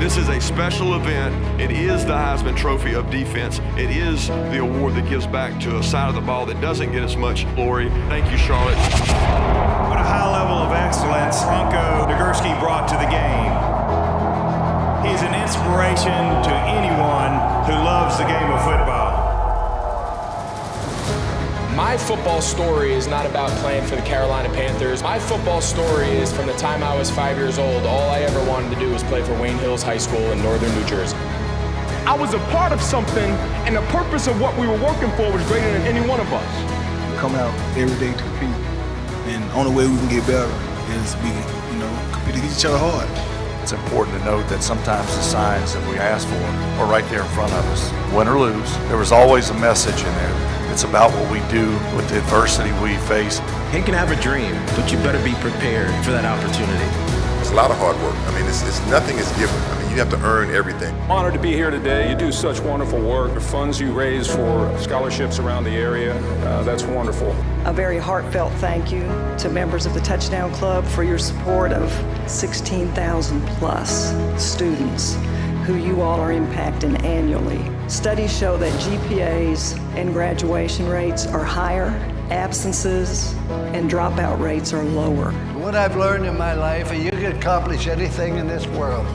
This is a special event. It is the Heisman Trophy of defense. It is the award that gives back to a side of the ball that doesn't get as much glory. Thank you, Charlotte. What a high level of excellence Bronco Nagurski brought to the game. He's an inspiration to anyone who loves the game of football. My football story is not about playing for the Carolina Panthers. My football story is from the time I was 5 years old. All I ever wanted to do was play for Wayne Hills High School in northern New Jersey. I was a part of something, and the purpose of what we were working for was greater than any one of us. We come out every day to compete, and the only way we can get better is we, compete against each other hard. It's important to note that sometimes the signs that we ask for are right there in front of us. Win or lose, there was always a message in there. It's about what we do with the adversity we face. You can have a dream, but you better be prepared for that opportunity. It's a lot of hard work. I mean, it's nothing is given. I mean, you have to earn everything. I'm honored to be here today. You do such wonderful work. The funds you raise for scholarships around the area, that's wonderful. A very heartfelt thank you to members of the Touchdown Club for your support of 16,000 plus students who you all are impacting annually. Studies show that GPAs and graduation rates are higher, absences and dropout rates are lower. What I've learned in my life is you can accomplish anything in this world.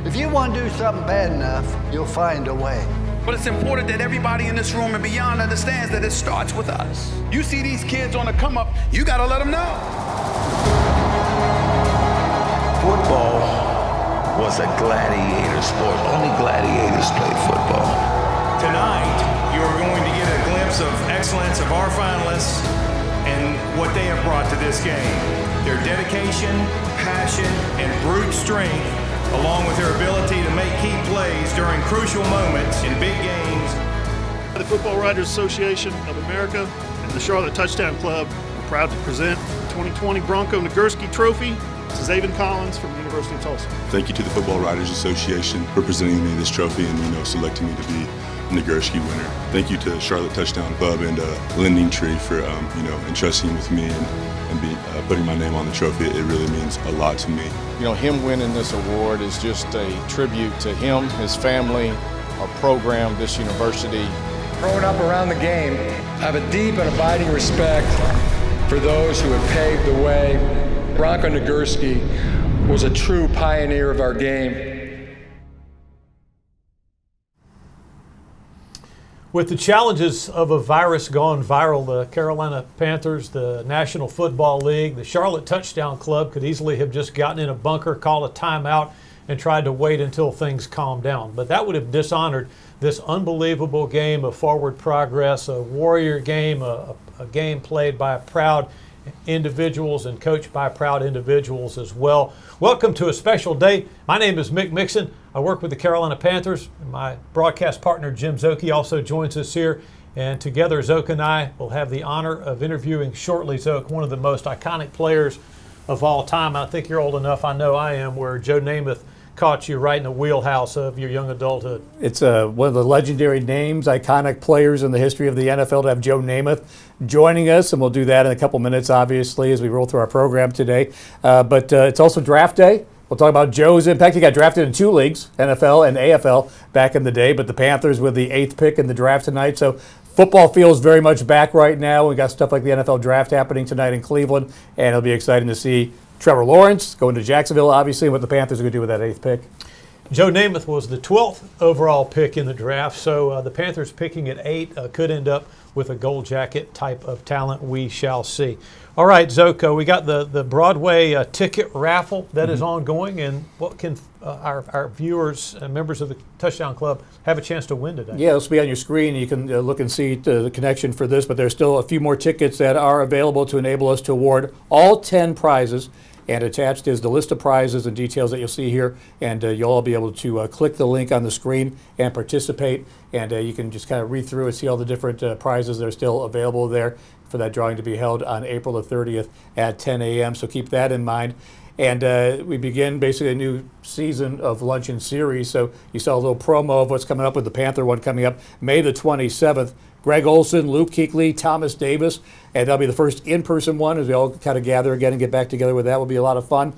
If you want to do something bad enough, you'll find a way. But it's important that everybody in this room and beyond understands that it starts with us. You see these kids on the come up, you gotta let them know. Football was a gladiator sport. Only gladiators played football. Tonight, you are going to get a glimpse of excellence of our finalists and what they have brought to this game. Their dedication, passion, and brute strength, along with their ability to make key plays during crucial moments in big games. The Football Writers Association of America and the Charlotte Touchdown Club are proud to present the 2020 Bronco Nagurski Trophy to Zaven Collins from the University of Tulsa. Thank you to the Football Writers Association for presenting me this trophy and selecting me to be a Nagurski winner. Thank you to Charlotte Touchdown Club and Lending Tree for entrusting with me and putting my name on the trophy. It really means a lot to me. Him winning this award is just a tribute to him, his family, our program, this university. Growing up around the game, I have a deep and abiding respect for those who have paved the way. Bronco Nagurski was a true pioneer of our game. With the challenges of a virus gone viral, the Carolina Panthers, the National Football League, the Charlotte Touchdown Club could easily have just gotten in a bunker, called a timeout, and tried to wait until things calmed down. But that would have dishonored this unbelievable game of forward progress, a warrior game, a game played by proud individuals and coached by proud individuals as well. Welcome to a special day. My name is Mick Mixon. I work with the Carolina Panthers. My broadcast partner Jim Szoke also joins us here, and together Szoke and I will have the honor of interviewing shortly Szoke, one of the most iconic players of all time. I think you're old enough, I know I am, where Joe Namath caught you right in the wheelhouse of your young adulthood. It's one of the legendary names, iconic players in the history of the NFL to have Joe Namath joining us, and we'll do that in a couple minutes, obviously, as we roll through our program today. But it's also draft day. We'll talk about Joe's impact. He got drafted in two leagues, NFL and AFL, back in the day, but the Panthers with the 8th pick in the draft tonight. So football feels very much back right now. We got stuff like the NFL draft happening tonight in Cleveland, and it'll be exciting to see Trevor Lawrence going to Jacksonville, obviously, and what the Panthers are going to do with that 8th pick. Joe Namath was the 12th overall pick in the draft, so the Panthers picking at 8 could end up with a gold jacket type of talent. We shall see. All right, Szoke, we got the Broadway ticket raffle that is ongoing, and what can our viewers and members of the Touchdown Club have a chance to win today? Yeah, this will be on your screen. You can look and see the connection for this, but there's still a few more tickets that are available to enable us to award all 10 prizes. And attached is the list of prizes and details that you'll see here, and you'll all be able to click the link on the screen and participate, and you can just kind of read through and see all the different prizes that are still available there for that drawing to be held on April the 30th at 10 a.m., so keep that in mind. And we begin basically a new season of Luncheon series, so you saw a little promo of what's coming up with the Panther one coming up May the 27th. Greg Olson, Luke Kuechly, Thomas Davis, and that'll be the first in-person one as we all kind of gather again and get back together with that. Will be a lot of fun.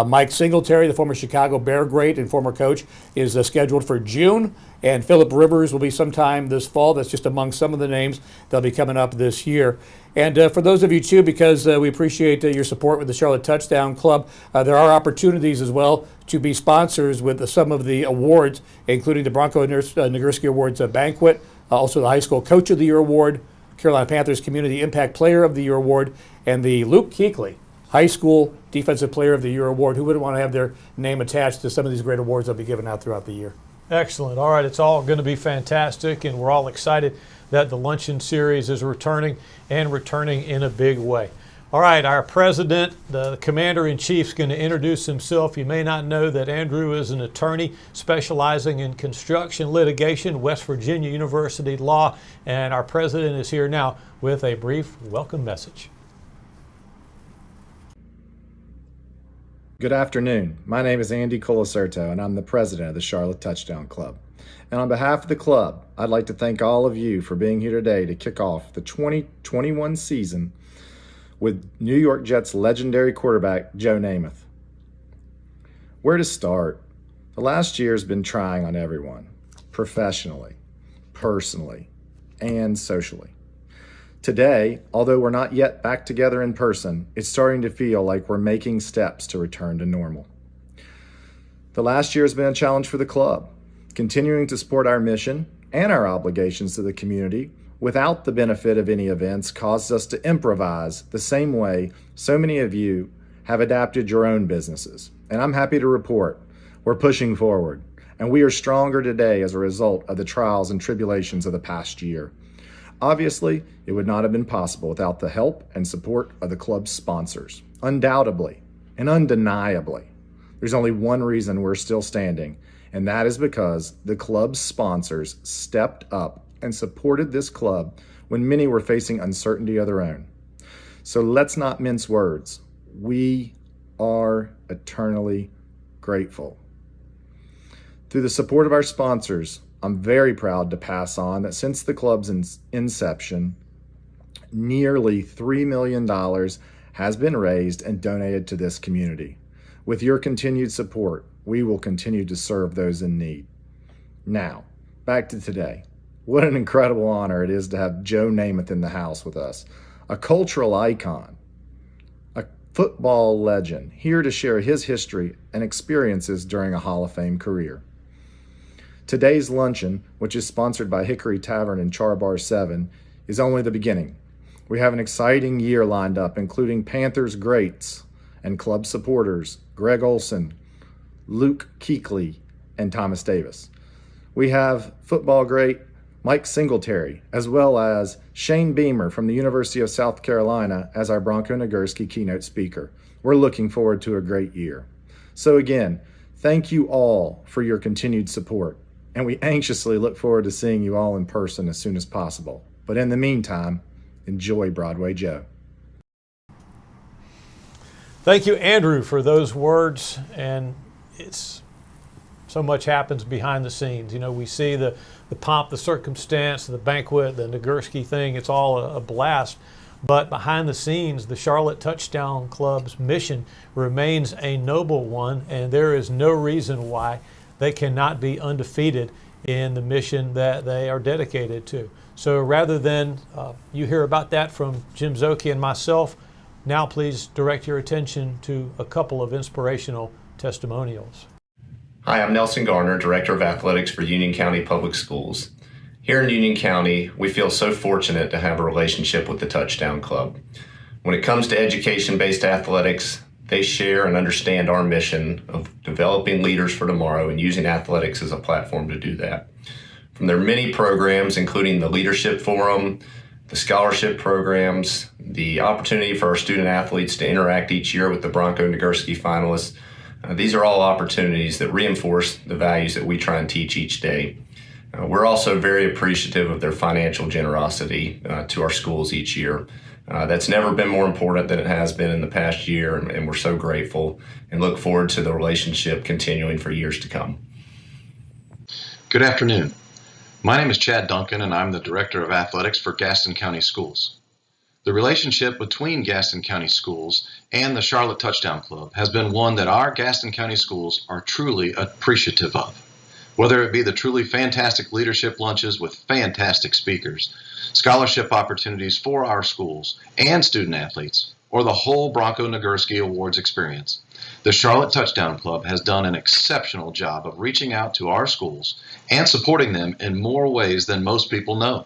Mike Singletary, the former Chicago Bear great and former coach, is scheduled for June, and Phillip Rivers will be sometime this fall. That's just among some of the names that'll be coming up this year. And for those of you, too, because we appreciate your support with the Charlotte Touchdown Club, there are opportunities as well to be sponsors with some of the awards, including the Bronco Nagurski Awards banquet, also the High School Coach of the Year Award, Carolina Panthers Community Impact Player of the Year Award, and the Luke Kuechly High School Defensive Player of the Year Award. Who wouldn't want to have their name attached to some of these great awards that'll be given out throughout the year? Excellent. All right, it's all going to be fantastic, and we're all excited that the Luncheon Series is returning and returning in a big way. All right, our president, the commander-in-chief, is going to introduce himself. You may not know that Andrew is an attorney specializing in construction litigation, West Virginia University law, and our president is here now with a brief welcome message. Good afternoon. My name is Andy Colacerto, and I'm the president of the Charlotte Touchdown Club. And on behalf of the club, I'd like to thank all of you for being here today to kick off the 2021 season with New York Jets legendary quarterback Joe Namath. Where to start? The last year has been trying on everyone, professionally, personally, and socially. Today, although we're not yet back together in person, it's starting to feel like we're making steps to return to normal. The last year has been a challenge for the club, continuing to support our mission and our obligations to the community without the benefit of any events caused us to improvise the same way so many of you have adapted your own businesses. And I'm happy to report we're pushing forward, and we are stronger today as a result of the trials and tribulations of the past year. Obviously, it would not have been possible without the help and support of the club's sponsors. Undoubtedly and undeniably, there's only one reason we're still standing, and that is because the club's sponsors stepped up and supported this club when many were facing uncertainty of their own. So let's not mince words. We are eternally grateful. Through the support of our sponsors, I'm very proud to pass on that since the club's inception, nearly $3 million has been raised and donated to this community. With your continued support, we will continue to serve those in need. Now, back to today. What an incredible honor it is to have Joe Namath in the house with us, a cultural icon, a football legend, here to share his history and experiences during a Hall of Fame career. Today's luncheon, which is sponsored by Hickory Tavern and Char Bar 7, is only the beginning. We have an exciting year lined up, including Panthers greats and club supporters Greg Olson, Luke Kuechly, and Thomas Davis. We have football great Mike Singletary, as well as Shane Beamer from the University of South Carolina as our Bronco Nagurski keynote speaker. We're looking forward to a great year. So again, thank you all for your continued support, and we anxiously look forward to seeing you all in person as soon as possible. But in the meantime, enjoy Broadway Joe. Thank you, Andrew, for those words. And it's so much happens behind the scenes. You know, we see the pomp, the circumstance, the banquet, the Nagurski thing. It's all a blast. But behind the scenes, the Charlotte Touchdown Club's mission remains a noble one, and there is no reason why they cannot be undefeated in the mission that they are dedicated to. So rather than you hear about that from Jim Szoke and myself, now please direct your attention to a couple of inspirational testimonials. Hi, I'm Nelson Garner, Director of Athletics for Union County Public Schools. Here in Union County, we feel so fortunate to have a relationship with the Touchdown Club. When it comes to education-based athletics, they share and understand our mission of developing leaders for tomorrow and using athletics as a platform to do that. From their many programs, including the Leadership Forum, the scholarship programs, the opportunity for our student athletes to interact each year with the Bronco Nagurski finalists, these are all opportunities that reinforce the values that we try and teach each day. We're also very appreciative of their financial generosity to our schools each year. That's never been more important than it has been in the past year, and we're so grateful and look forward to the relationship continuing for years to come. Good afternoon. My name is Chad Duncan, and I'm the Director of Athletics for Gaston County Schools. The relationship between Gaston County Schools and the Charlotte Touchdown Club has been one that our Gaston County schools are truly appreciative of. Whether it be the truly fantastic leadership lunches with fantastic speakers, scholarship opportunities for our schools and student athletes, or the whole Bronco Nagurski Awards experience, the Charlotte Touchdown Club has done an exceptional job of reaching out to our schools and supporting them in more ways than most people know.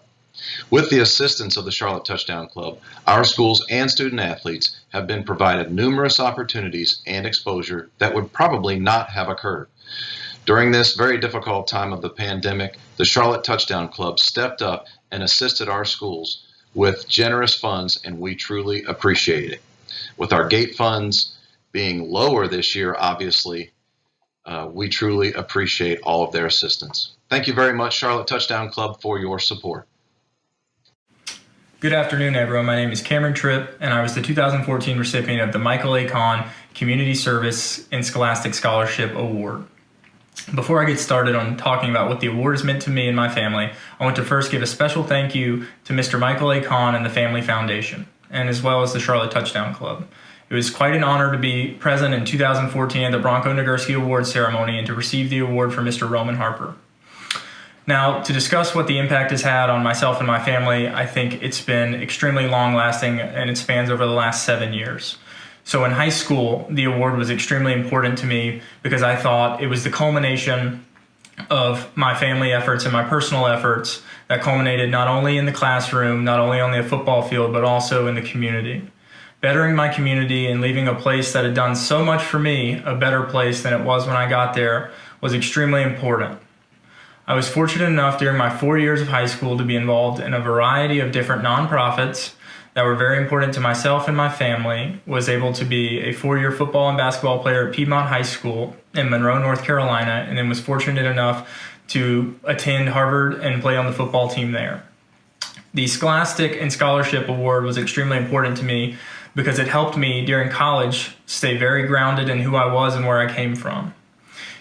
With the assistance of the Charlotte Touchdown Club, our schools and student athletes have been provided numerous opportunities and exposure that would probably not have occurred. During this very difficult time of the pandemic, the Charlotte Touchdown Club stepped up and assisted our schools with generous funds, and we truly appreciate it. With our gate funds being lower this year, obviously, we truly appreciate all of their assistance. Thank you very much, Charlotte Touchdown Club, for your support. Good afternoon, everyone. My name is Cameron Tripp, and I was the 2014 recipient of the Michael A. Kahn Community Service and Scholastic Scholarship Award. Before I get started on talking about what the award has meant to me and my family, I want to first give a special thank you to Mr. Michael A. Kahn and the Family Foundation, and as well as the Charlotte Touchdown Club. It was quite an honor to be present in 2014 at the Bronco Nagurski Awards ceremony and to receive the award from Mr. Roman Harper. Now, to discuss what the impact has had on myself and my family, I think it's been extremely long-lasting, and it spans over the last 7 years. So in high school, the award was extremely important to me because I thought it was the culmination of my family efforts and my personal efforts that culminated not only in the classroom, not only on the football field, but also in the community. Bettering my community and leaving a place that had done so much for me a better place than it was when I got there was extremely important. I was fortunate enough during my 4 years of high school to be involved in a variety of different nonprofits that were very important to myself and my family. Was able to be a 4-year football and basketball player at Piedmont High School in Monroe, North Carolina, and then was fortunate enough to attend Harvard and play on the football team there. The Scholastic and Scholarship Award was extremely important to me because it helped me during college stay very grounded in who I was and where I came from.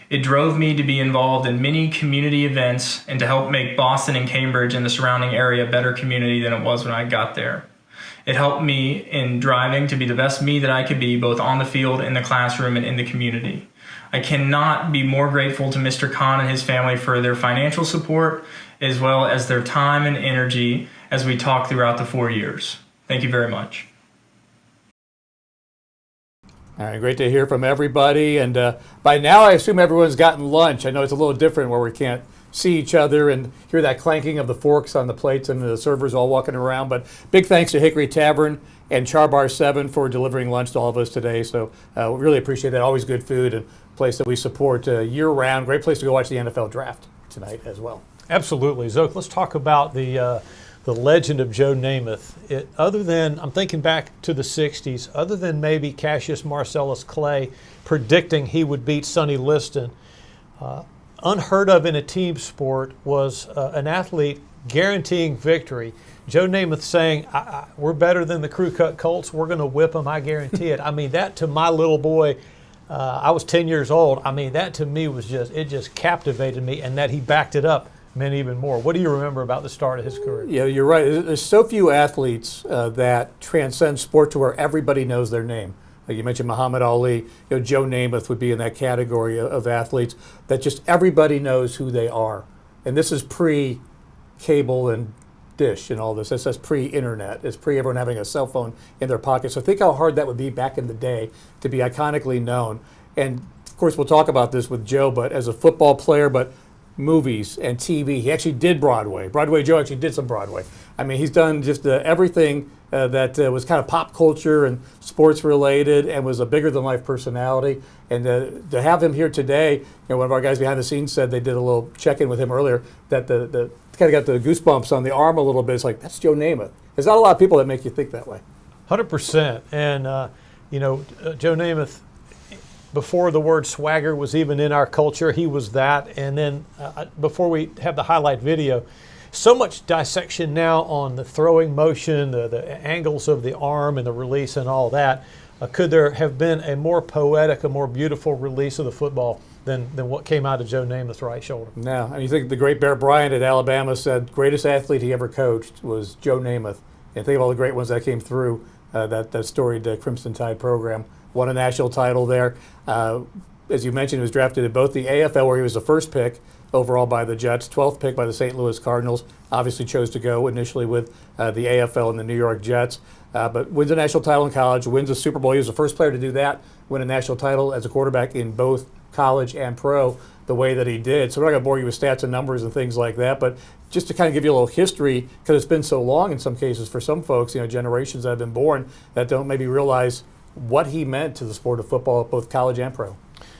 It drove me to be involved in many community events and to help make Boston and Cambridge and the surrounding area a better community than it was when I got there. It helped me in driving to be the best me that I could be, both on the field, in the classroom, and in the community. I cannot be more grateful to Mr. Kahn and his family for their financial support, as well as their time and energy as we talk throughout the 4 years. Thank you very much. All right, great to hear from everybody. And by now, I assume everyone's gotten lunch. I know it's a little different where we can't see each other and hear that clanking of the forks on the plates and the servers all walking around. But big thanks to Hickory Tavern and Char Bar 7 for delivering lunch to all of us today. So we really appreciate that. Always good food and a place that we support year-round. Great place to go watch the NFL draft tonight as well. Absolutely. Szoke, let's talk about the legend of Joe Namath. Other than, I'm thinking back to the 60s, other than maybe Cassius Marcellus Clay predicting he would beat Sonny Liston, unheard of in a team sport was an athlete guaranteeing victory. Joe Namath saying, we're better than the Crew Cut Colts, we're going to whip them, I guarantee it. I mean, that to my little boy, I was 10 years old, I mean, that to me was it just captivated me, and that he backed it up meant even more. What do you remember about the start of his career? Yeah, you're right. There's so few athletes that transcend sport to where everybody knows their name. Like you mentioned Muhammad Ali, Joe Namath would be in that category of athletes that just everybody knows who they are. And this is pre-cable and dish and all this. That's pre-internet. It's pre-everyone having a cell phone in their pocket. So think how hard that would be back in the day to be iconically known. And of course, we'll talk about this with Joe, but as a football player, but movies and TV. He actually did Broadway. Broadway Joe actually did some Broadway. I mean, he's done just everything that was kind of pop culture and sports related and was a bigger than life personality. And to have him here today, one of our guys behind the scenes said they did a little check-in with him earlier that the kind of got the goosebumps on the arm a little bit. It's like, that's Joe Namath. There's not a lot of people that make you think that way. 100%. And, Joe Namath, before the word swagger was even in our culture, he was that. And then before we have the highlight video, so much dissection now on the throwing motion, the angles of the arm and the release and all that. could there have been a more poetic, a more beautiful release of the football than what came out of Joe Namath's right shoulder? No, and you think the great Bear Bryant at Alabama said greatest athlete he ever coached was Joe Namath. And think of all the great ones that came through that storied Crimson Tide program. Won a national title there. As you mentioned, he was drafted in both the AFL, where he was the first pick overall by the Jets, 12th pick by the St. Louis Cardinals. Obviously chose to go initially with the AFL and the New York Jets. But wins a national title in college, wins a Super Bowl. He was the first player to do that, win a national title as a quarterback in both college and pro the way that he did. So we're not going to bore you with stats and numbers and things like that, but just to kind of give you a little history, because it's been so long in some cases for some folks, generations that have been born that don't maybe realize what he meant to the sport of football, both college and pro.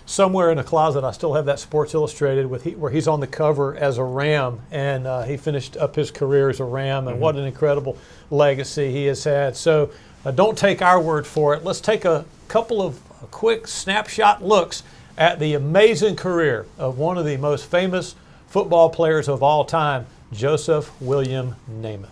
Somewhere in a closet, I still have that Sports Illustrated where he's on the cover as a Ram, and he finished up his career as a Ram, and what an incredible legacy he has had. So don't take our word for it. Let's take a couple of quick snapshot looks at the amazing career of one of the most famous football players of all time, Joseph William Namath.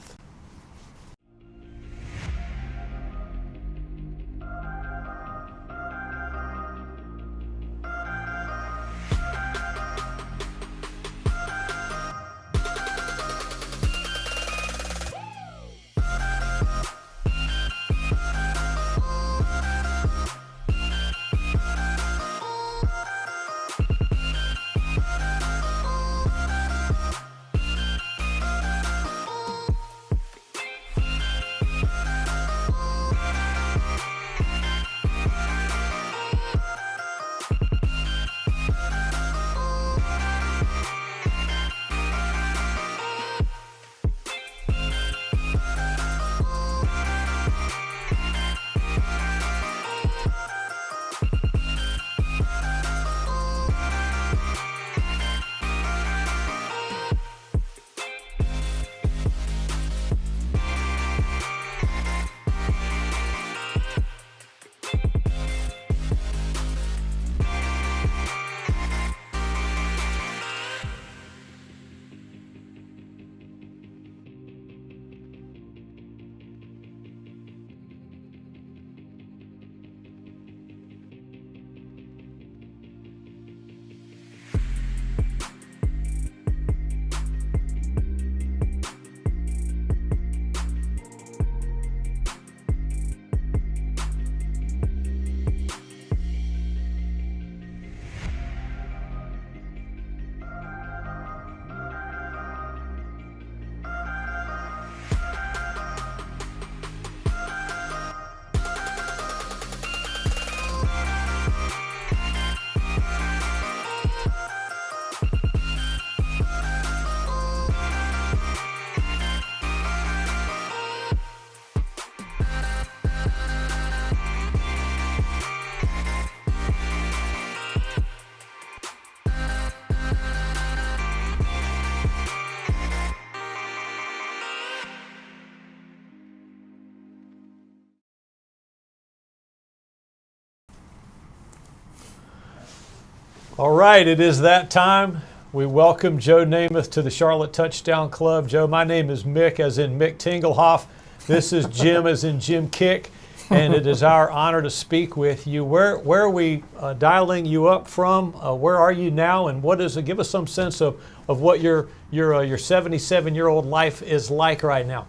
All right, it is that time. We welcome Joe Namath to the Charlotte Touchdown Club. Joe, my name is Mick, as in Mick Tinglehoff. This is Jim, as in Jim Kick, and it is our honor to speak with you. Where are we dialing you up from? Where are you now, and what is it? Give us some sense of what your 77-year-old life is like right now.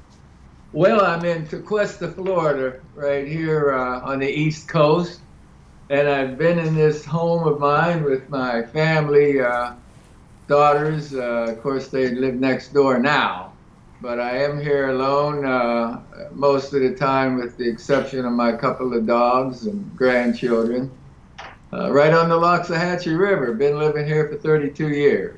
Well, I'm in Tequesta, Florida, right here on the East Coast. And I've been in this home of mine with my family, daughters. Of course, they live next door now. But I am here alone most of the time, with the exception of my couple of dogs and grandchildren. Right on the Loxahatchee River. Been living here for 32 years.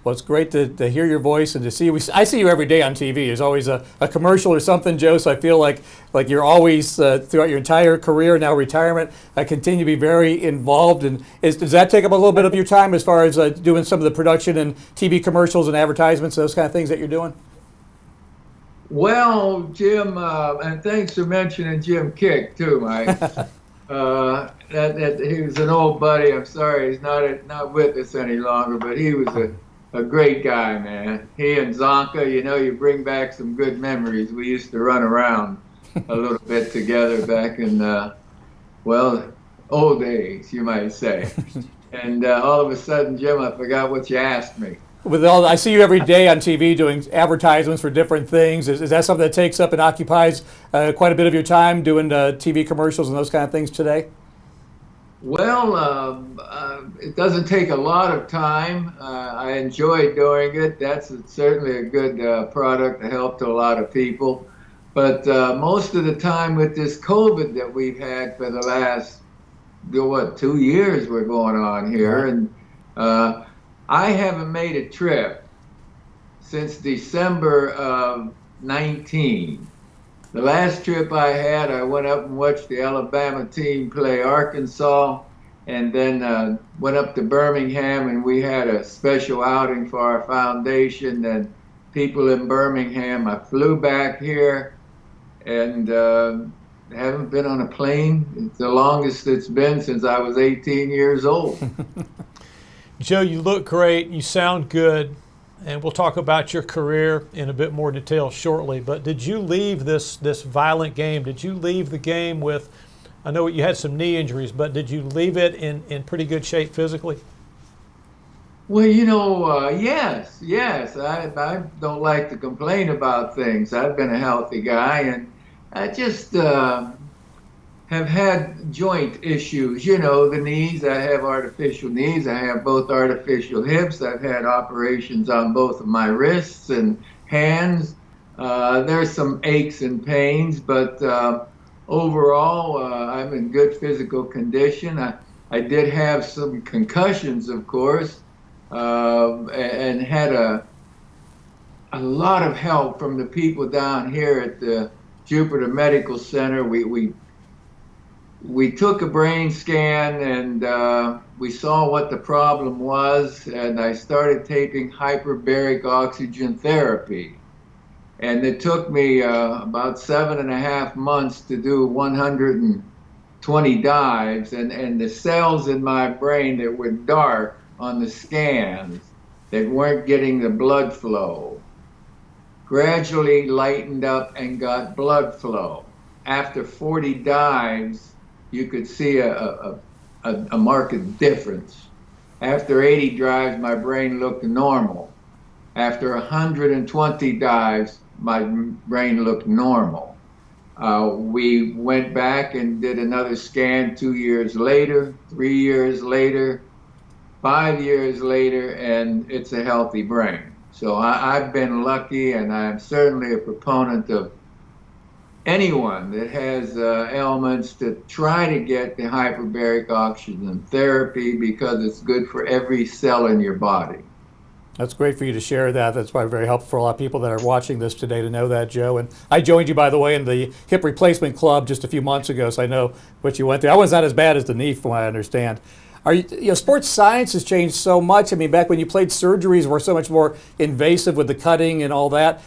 Well, it's great to hear your voice and to see you. I see you every day on TV. There's always a commercial or something, Joe, so I feel like you're always, throughout your entire career, now retirement, continue to be very involved. And does that take up a little bit of your time as far as doing some of the production and TV commercials and advertisements, those kind of things that you're doing? Well, Jim, and thanks for mentioning Jim Kick, too, Mike. He was an old buddy. I'm sorry he's not with us any longer, but he was a great guy, man. He and Zonka, you bring back some good memories. We used to run around a little bit together back in well, old age, you might say. And all of a sudden, Jim, I forgot what you asked me. With all, I see you every day on TV doing advertisements for different things. Is that something that takes up and occupies quite a bit of your time, doing TV commercials and those kind of things today? Well, it doesn't take a lot of time. I enjoy doing it. That's certainly a good product to help to a lot of people. But most of the time with this COVID that we've had for the last, 2 years we're going on here, and I haven't made a trip since December of 19. The last trip I had, I went up and watched the Alabama team play Arkansas, and then went up to Birmingham, and we had a special outing for our foundation and people in Birmingham. I flew back here and haven't been on a plane. It's the longest it's been since I was 18 years old. Joe, you look great. You sound good. And we'll talk about your career in a bit more detail shortly. But did you leave this violent game? Did you leave the game with, I know you had some knee injuries, but did you leave it in pretty good shape physically? Well, yes. I don't like to complain about things. I've been a healthy guy, and I just have had joint issues. The knees, I have artificial knees. I have both artificial hips. I've had operations on both of my wrists and hands. There's some aches and pains, but overall, I'm in good physical condition. I did have some concussions, of course, and had a lot of help from the people down here at the Jupiter Medical Center. We took a brain scan, and we saw what the problem was, and I started taking hyperbaric oxygen therapy. And it took me about 7.5 months to do 120 dives, and the cells in my brain that were dark on the scans that weren't getting the blood flow gradually lightened up and got blood flow. After 40 dives, you could see a marked difference. After 80 dives, my brain looked normal. After 120 dives, my brain looked normal. We went back and did another scan 2 years later, 3 years later, 5 years later, and it's a healthy brain. So I've been lucky, and I'm certainly a proponent of anyone that has ailments to try to get the hyperbaric oxygen therapy, because it's good for every cell in your body. That's great for you to share that. That's probably very helpful for a lot of people that are watching this today to know that, Joe. And I joined you, by the way, in the hip replacement club just a few months ago, so I know what you went through. I was not as bad as the knee, from what I understand. Sports science has changed so much. I mean, back when you played, surgeries were so much more invasive with the cutting and all that.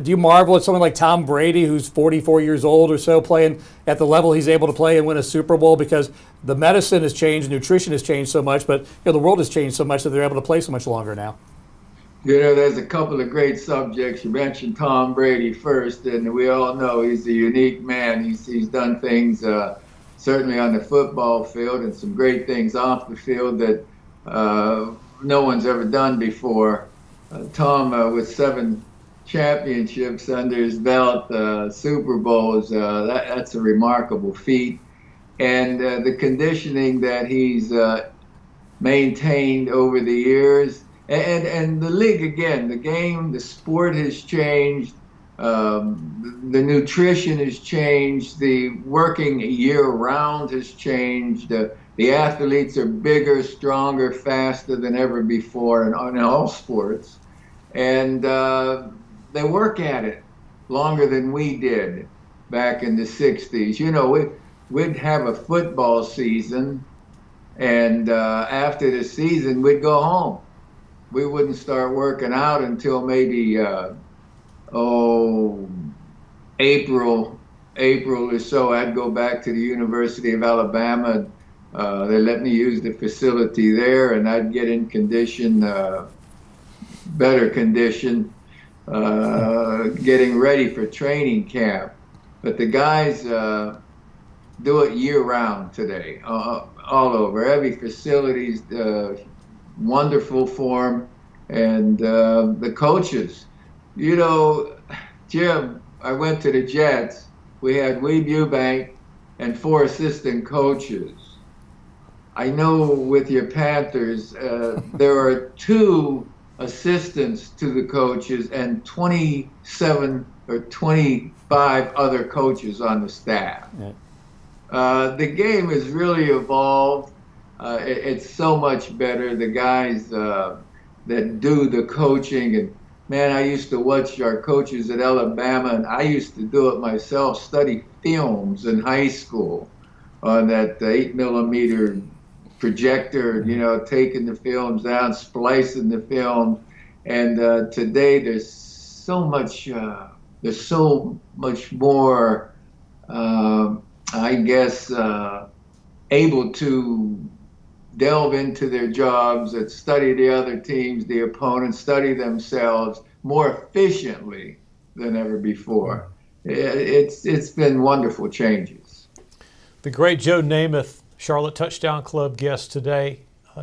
Do you marvel at someone like Tom Brady, who's 44 years old or so, playing at the level he's able to play and win a Super Bowl, because the medicine has changed, nutrition has changed so much, but the world has changed so much that they're able to play so much longer now? There's a couple of great subjects. You mentioned Tom Brady first, and we all know he's a unique man. He's done things certainly on the football field, and some great things off the field that no one's ever done before. Tom, with 7 championships under his belt, Super Bowls, that's a remarkable feat. And the conditioning that he's maintained over the years, and the league, again, the game, the sport has changed. The nutrition has changed. The working year-round has changed. The athletes are bigger, stronger, faster than ever before in all sports. And they work at it longer than we did back in the 60s. We'd have a football season, and after the season, we'd go home. We wouldn't start working out until maybe April or so. I'd go back to the University of Alabama. They let me use the facility there, and I'd get in condition, better condition, getting ready for training camp. But the guys do it year round today, all over. Every facility's wonderful form, and the coaches. You know, Jim, I went to the Jets. We had Weeb Eubank and 4 assistant coaches. I know with your Panthers, there are 2 assistants to the coaches and 27 or 25 other coaches on the staff. Yeah. The game has really evolved. It's so much better. The guys that do the coaching, and man, I used to watch our coaches at Alabama, and I used to do it myself, study films in high school on that 8mm projector, you know, taking the films down, splicing the film. And today there's so much more, I guess, able to delve into their jobs and study the other teams, the opponents, study themselves more efficiently than ever before. It's been wonderful changes. The great Joe Namath, Charlotte Touchdown Club guest today.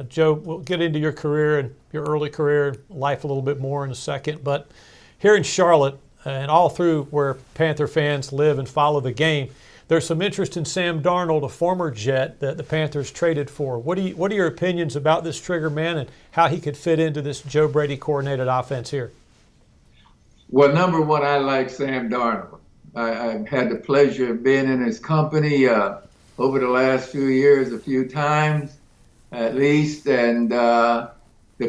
Joe, we'll get into your career and your early career life a little bit more in a second, but here in Charlotte and all through where Panther fans live and follow the game, there's some interest in Sam Darnold, a former Jet that the Panthers traded for. What are your opinions about this trigger man and how he could fit into this Joe Brady coordinated offense here? Well, number one, I like Sam Darnold. I've had the pleasure of being in his company over the last few years a few times at least, and the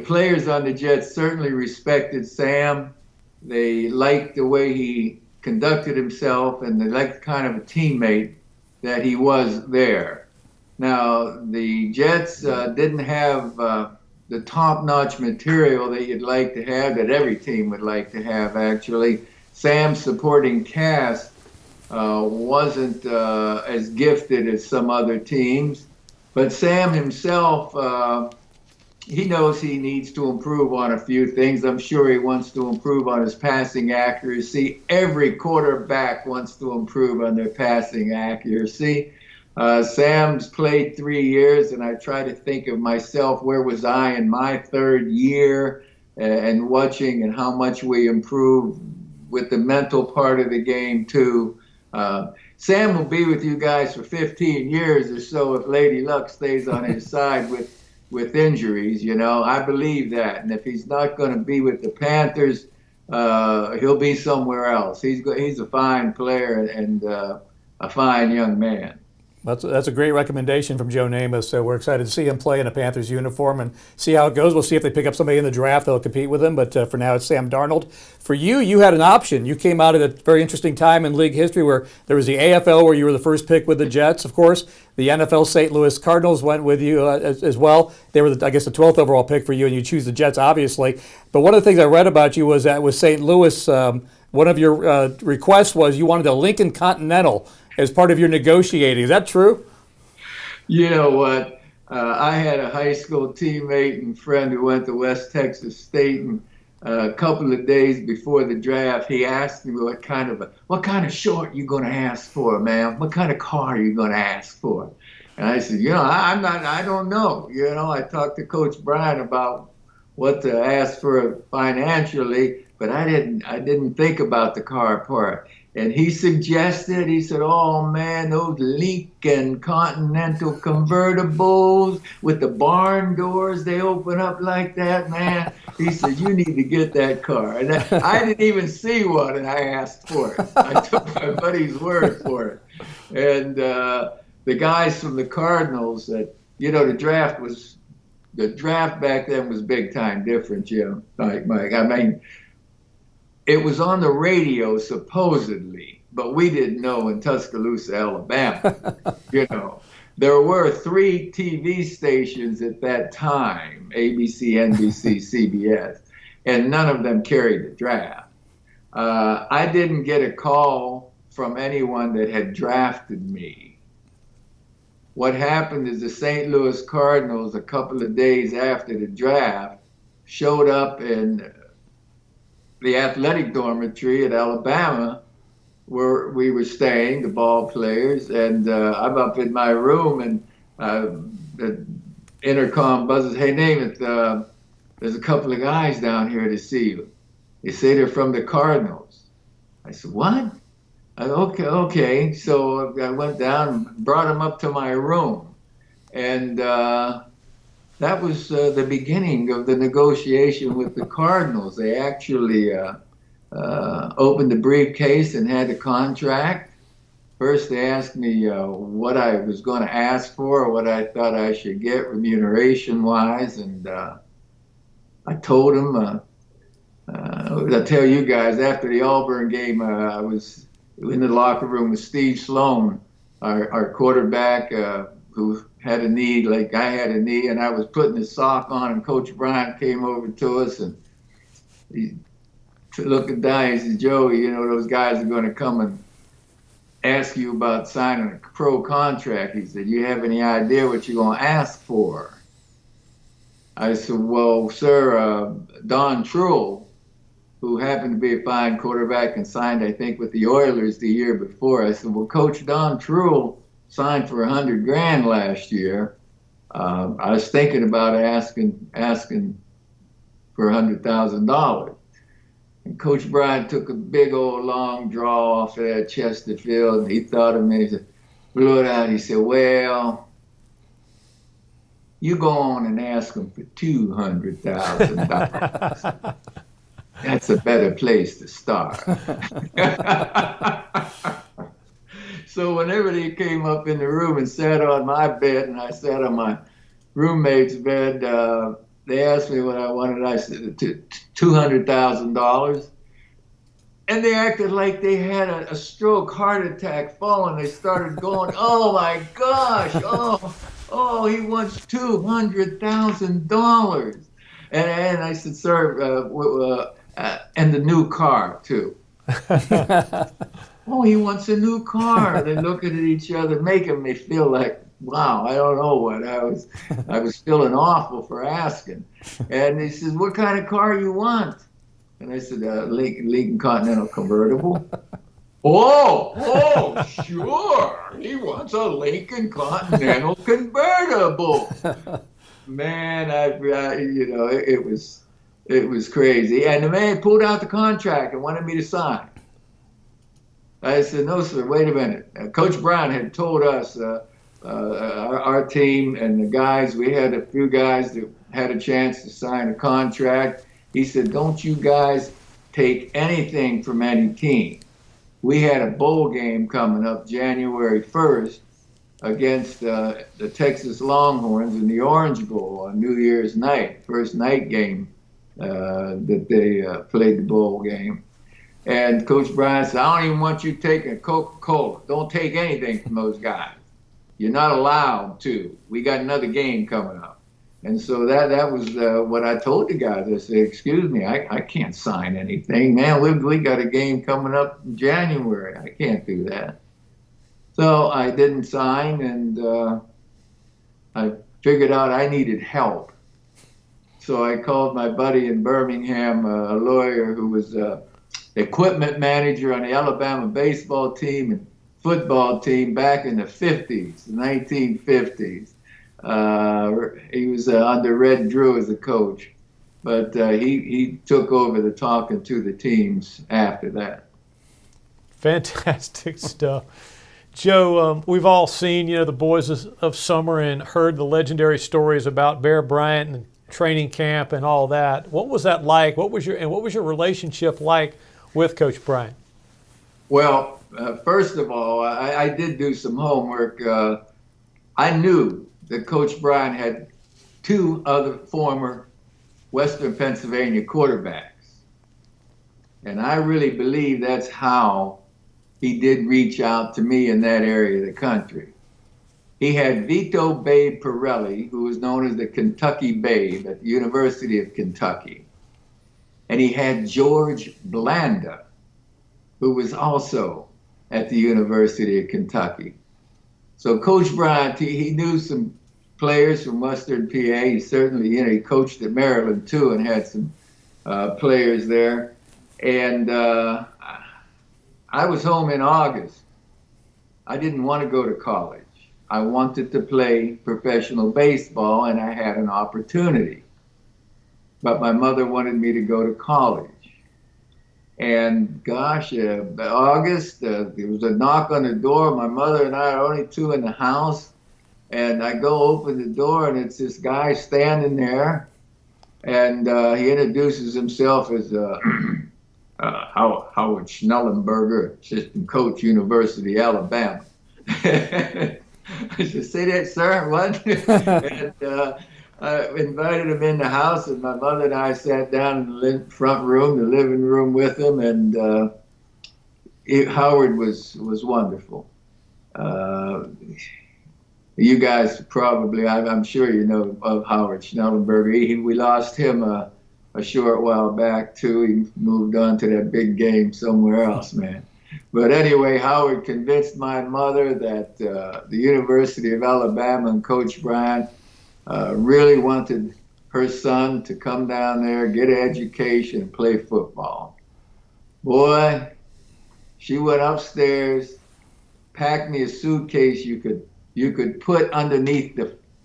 players on the Jets certainly respected Sam. They liked the way he conducted himself, and they liked the kind of a teammate that he was there. Now, the Jets didn't have the top-notch material that you'd like to have, that every team would like to have, actually. Sam's supporting cast wasn't as gifted as some other teams, but Sam himself, he knows he needs to improve on a few things. I'm sure he wants to improve on his passing accuracy. Every quarterback wants to improve on their passing accuracy. Sam's played 3 years, and I try to think of myself, where was I in my 3rd year, and watching and how much we improved with the mental part of the game too. Sam will be with you guys for 15 years or so if Lady Luck stays on his side with injuries, you know. I believe that. And if he's not going to be with the Panthers, he'll be somewhere else. He's a fine player and a fine young man. That's a great recommendation from Joe Namath, so we're excited to see him play in a Panthers uniform and see how it goes. We'll see if they pick up somebody in the draft that'll compete with him, but for now it's Sam Darnold. For you, you had an option. You came out at a very interesting time in league history where there was the AFL where you were the first pick with the Jets, of course. The NFL St. Louis Cardinals went with you as well. They were, I guess, the 12th overall pick for you, and you choose the Jets, obviously. But one of the things I read about you was that with St. Louis, one of your requests was you wanted a Lincoln Continental as part of your negotiating. Is that true? You know what? I had a high school teammate and friend who went to West Texas State, and a couple of days before the draft, he asked me what kind of short you going to ask for, man? What kind of car are you going to ask for? And I said, I don't know. I talked to Coach Bryant about what to ask for financially, but I didn't think about the car part. And he suggested, he said, oh man, those Lincoln Continental convertibles with the barn doors, they open up like that, man. He said, you need to get that car. And I didn't even see one, and I asked for it. I took my buddy's word for it. And the guys from the Cardinals, that the draft back then was big time different, Jim. Mike. I mean, it was on the radio, supposedly, but we didn't know in Tuscaloosa, Alabama. There were 3 TV stations at that time, ABC, NBC, CBS, and none of them carried the draft. I didn't get a call from anyone that had drafted me. What happened is the St. Louis Cardinals, a couple of days after the draft, showed up in the athletic dormitory at Alabama where we were staying, the ball players, and I'm up in my room, and the intercom buzzes, "Hey, Namath, there's a couple of guys down here to see you. They say they're from the Cardinals." I said, "What?" Okay. So I went down and brought them up to my room, and that was the beginning of the negotiation with the Cardinals. They actually opened the briefcase and had the contract. First, they asked me what I was going to ask for, or what I thought I should get remuneration-wise, and I told them, I'll tell you guys, after the Auburn game, I was in the locker room with Steve Sloan, our quarterback, who had a knee like I had a knee, and I was putting his sock on, and Coach Bryant came over to us, and he looking down, he said, "Joey, you know, those guys are going to come and ask you about signing a pro contract." He said, "You have any idea what you're going to ask for?" I said, "Well, sir, Don Truell, who happened to be a fine quarterback and signed, I think, with the Oilers the year before." I said, "Well, Coach, Don Truell signed for $100,000 last year. I was thinking about asking for $100,000. And Coach Bryant took a big old long draw off of that Chesterfield, and he thought of me, he said, blew it out. He said, "Well, you go on and ask him for $200,000. That's a better place to start." So whenever they came up in the room and sat on my bed, and I sat on my roommate's bed, they asked me what I wanted. I said $200,000. And they acted like they had a stroke, heart attack, falling. They started going, "Oh my gosh, oh, he wants $200,000. And I said, "Sir, and the new car too." "Oh, he wants a new car." They're looking at each other, making me feel like, wow, I don't know what. I was feeling awful for asking. And he says, "What kind of car you want?" And I said, Lincoln Continental convertible." Oh, sure. He wants a Lincoln Continental convertible. Man, it was crazy. And the man pulled out the contract and wanted me to sign. I said, "No, sir, wait a minute." Coach Bryant had told us, our team and the guys, we had a few guys that had a chance to sign a contract. He said, "Don't you guys take anything from any team." We had a bowl game coming up January 1st against the Texas Longhorns in the Orange Bowl on New Year's night, first night game that they played the bowl game. And Coach Bryant said, "I don't even want you taking a Coca-Cola. Don't take anything from those guys. You're not allowed to. We got another game coming up." And so that was what I told the guys. I said, "Excuse me, I can't sign anything, man. We got a game coming up in January. I can't do that." So I didn't sign, and I figured out I needed help. So I called my buddy in Birmingham, a lawyer who was equipment manager on the Alabama baseball team and football team back in the 50s, the 1950s. He was under Red Drew as a coach, but he took over the talking to the teams after that. Fantastic stuff. Joe, we've all seen, the boys of summer and heard the legendary stories about Bear Bryant and training camp and all that. What was that like? What was your relationship like with Coach Bryant? Well, first of all, I did do some homework. I knew that Coach Bryant had two other former Western Pennsylvania quarterbacks. And I really believe that's how he did reach out to me in that area of the country. He had Vito Babe Pirelli, who was known as the Kentucky Babe at the University of Kentucky. And he had George Blanda, who was also at the University of Kentucky. So Coach Bryant, he knew some players from Western PA. He certainly, he coached at Maryland too and had some players there. And I was home in August. I didn't want to go to college. I wanted to play professional baseball, and I had an opportunity. But my mother wanted me to go to college. And gosh, August, there was a knock on the door. My mother and I are only two in the house. And I go open the door, and it's this guy standing there. And he introduces himself as Howard Schnellenberger, assistant coach, University, Alabama. I said, say that, sir, what? And I invited him in the house, and my mother and I sat down in the front room, the living room with him, and Howard was wonderful. You guys probably, I'm sure you know of Howard Schnellenberger. We lost him a short while back, too. He moved on to that big game somewhere else, man. But anyway, Howard convinced my mother that the University of Alabama and Coach Bryant really wanted her son to come down there, get an education, and play football. Boy, she went upstairs, packed me a suitcase you could put underneath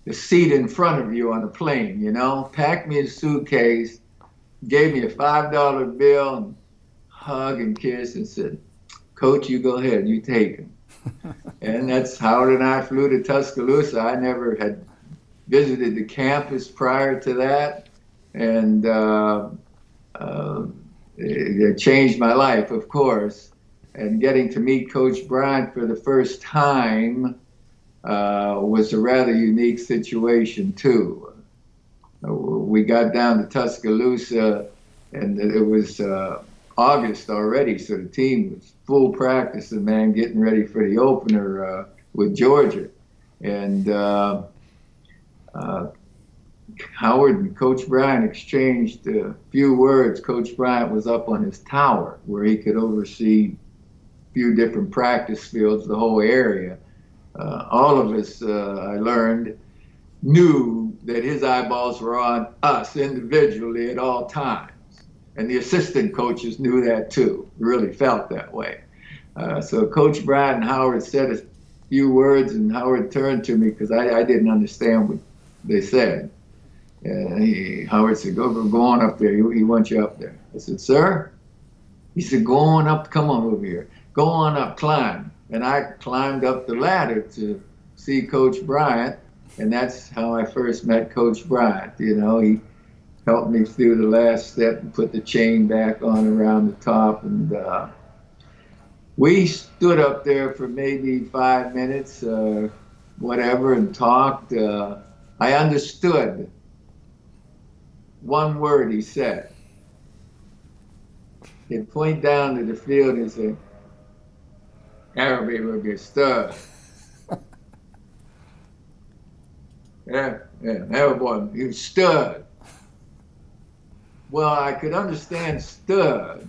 the seat in front of you on a plane, you know? Packed me a suitcase, gave me a $5 bill, and hug and kiss, and said, Coach, you go ahead, you take him. And that's Howard and I flew to Tuscaloosa. I never had visited the campus prior to that, and it changed my life, of course. And getting to meet Coach Bryant for the first time was a rather unique situation, too. We got down to Tuscaloosa, and it was August already, so the team was full practice, and man, getting ready for the opener with Georgia. And Howard and Coach Bryant exchanged a few words. Coach Bryant was up on his tower where he could oversee a few different practice fields, the whole area. All of us, I learned, knew that his eyeballs were on us individually at all times. And the assistant coaches knew that too, really felt that way. So Coach Bryant and Howard said a few words, and Howard turned to me because I didn't understand what they said. And Howard said, go on up there. He wants you up there. I said, sir? He said, go on up, come on over here. Go on up, climb. And I climbed up the ladder to see Coach Bryant, and that's how I first met Coach Bryant. You know, he helped me through the last step and put the chain back on around the top. And we stood up there for maybe 5 minutes, whatever, and talked. I understood one word he said. He'd point down to the field and say, everybody will be a stud. Yeah, everyone, he was stud. Well, I could understand stud,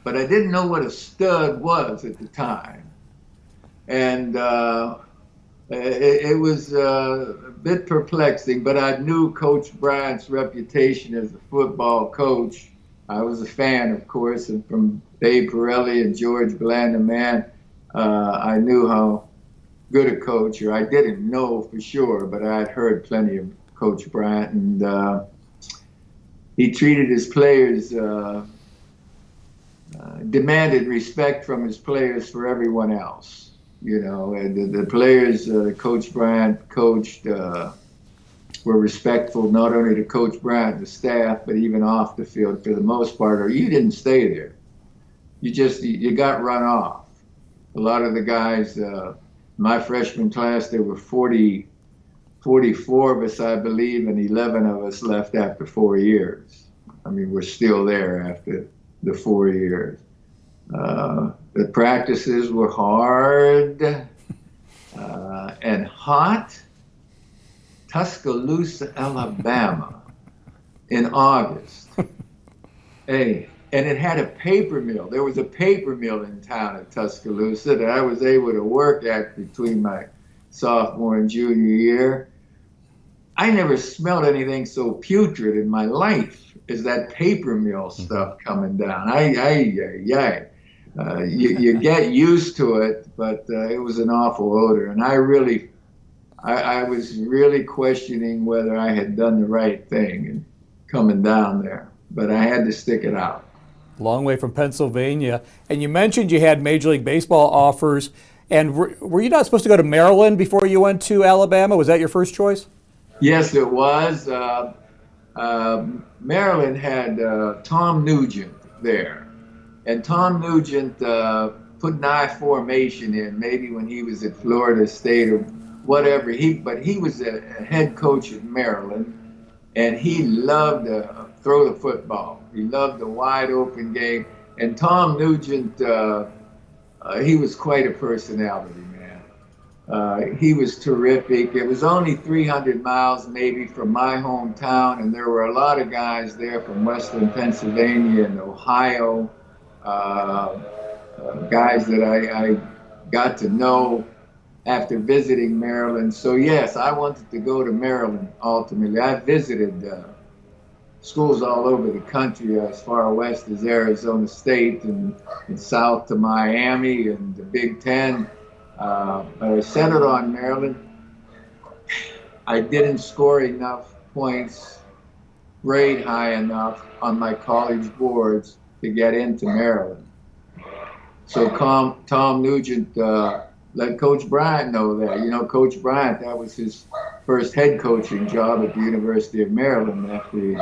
but I didn't know what a stud was at the time. And it was a bit perplexing, but I knew Coach Bryant's reputation as a football coach. I was a fan, of course, and from Dave Pirelli and George Blandon, man, I knew how good a coach, or I didn't know for sure, but I had heard plenty of Coach Bryant, and he treated his players, demanded respect from his players for everyone else. You know, and the players Coach Bryant coached were respectful not only to Coach Bryant, the staff, but even off the field for the most part, or you didn't stay there. You got run off. A lot of the guys, my freshman class, there were 44 of us, I believe, and 11 of us left after 4 years. I mean, we're still there after the 4 years. The practices were hard and hot. Tuscaloosa, Alabama, in August. Hey, and it had a paper mill. There was a paper mill in town at Tuscaloosa that I was able to work at between my sophomore and junior year. I never smelled anything so putrid in my life as that paper mill stuff coming down. you get used to it, but it was an awful odor. And I was really questioning whether I had done the right thing in coming down there, but I had to stick it out. Long way from Pennsylvania. And you mentioned you had Major League Baseball offers. And were you not supposed to go to Maryland before you went to Alabama? Was that your first choice? Yes, it was. Maryland had Tom Nugent there. And Tom Nugent put an I formation in, maybe when he was at Florida State or whatever. But he was a head coach at Maryland, and he loved to throw the football. He loved the wide open game. And Tom Nugent, he was quite a personality, man. He was terrific. It was only 300 miles maybe from my hometown, and there were a lot of guys there from Western Pennsylvania and Ohio, guys that I got to know after visiting Maryland. So yes, I wanted to go to Maryland ultimately. I visited schools all over the country, as far west as Arizona State and south to Miami and the Big Ten. But I settled on Maryland. I didn't score enough points, grade high enough on my college boards to get into Maryland. So Tom Nugent let Coach Bryant know that. You know, Coach Bryant, that was his first head coaching job at the University of Maryland after he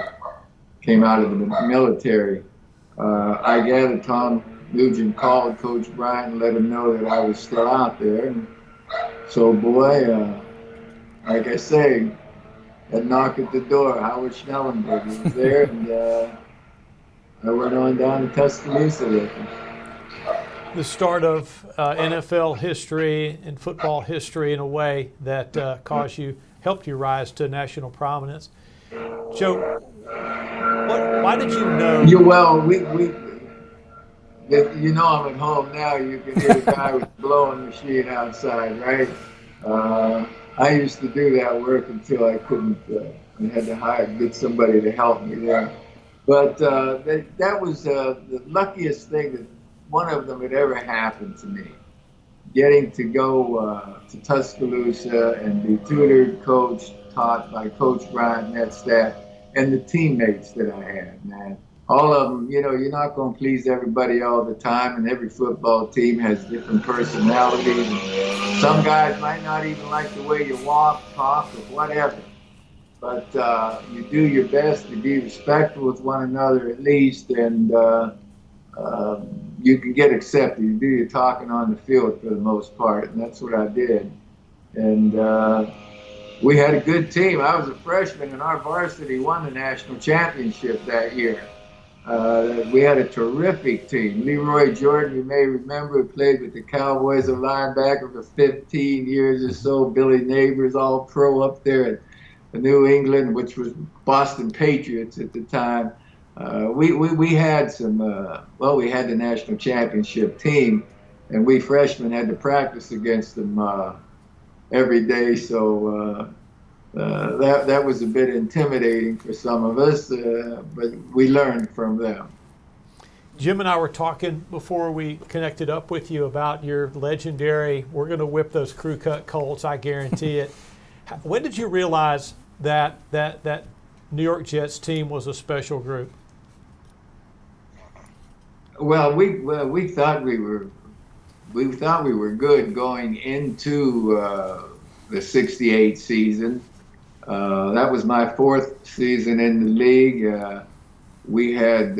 came out of the military. I gather Tom Nugent called Coach Bryant and let him know that I was still out there. And so, boy, like I say, that knock at the door, Howard Schnellenberger was there, and I went on down to Tuscaloosa with him. The start of NFL history and football history in a way that helped you rise to national prominence. Joe, why did you know? You know I'm at home now. You can hear the guy with the blowing machine outside, right? I used to do that work until I couldn't. I had to get somebody to help me there. But that was the luckiest thing that one of them had ever happened to me. Getting to go to Tuscaloosa and be tutored, coached, taught by Coach Bryant and that staff, and the teammates that I had, man. All of them, you know, you're not going to please everybody all the time, and every football team has different personalities. And some guys might not even like the way you walk, talk, or whatever. But you do your best to be respectful with one another at least, and you can get accepted. You do your talking on the field for the most part, and that's what I did. And we had a good team. I was a freshman, and our varsity won the national championship that year. We had a terrific team. Leroy Jordan, you may remember, played with the Cowboys, a linebacker for 15 years or so. Billy Neighbors, all pro up there at New England, which was Boston Patriots at the time. We had some, we had the national championship team, and we freshmen had to practice against them every day. So that was a bit intimidating for some of us, but we learned from them. Jim and I were talking before we connected up with you about your legendary, we're going to whip those crew cut Colts, I guarantee it. When did you realize that New York Jets team was a special group? Well, we thought we were good going into the '68 season. That was my fourth season in the league. We had